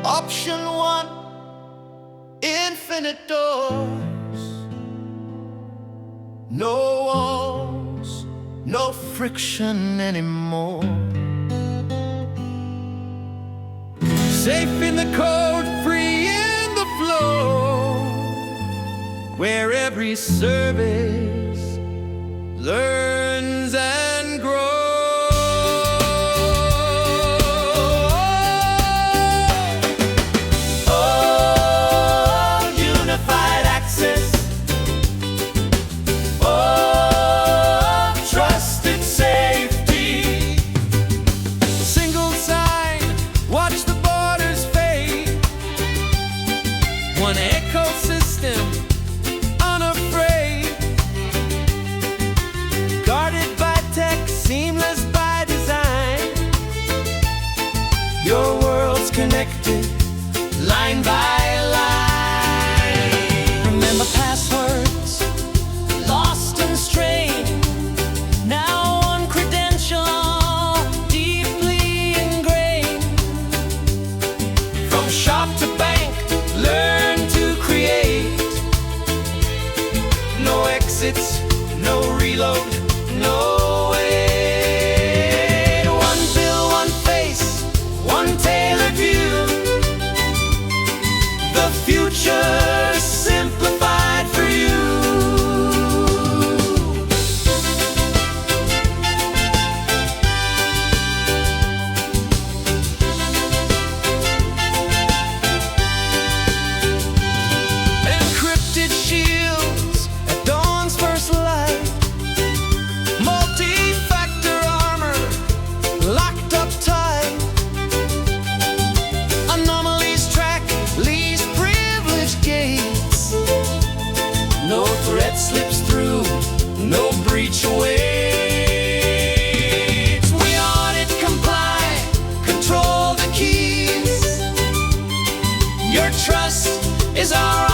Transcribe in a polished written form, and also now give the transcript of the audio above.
Option one, infinite doors. No walls, no friction anymore. Safe in the code, free in the flow, where every service learns and grows. One ecosystem, unafraid, guarded by tech, seamless by design. Your world's connected, line by line. Remember passwords, lost and strained. Now one credential, deeply ingrained. From shop to bank, learn. No exits, no reload, no wait. One bill, one face, one tailored view. The future simplified for you. Encrypted shields, first light, multi-factor armor, locked up tight. Anomalies track, least privileged gates. No threat slips through, no breach awaits. We audit, comply, control the keys. Your trust is our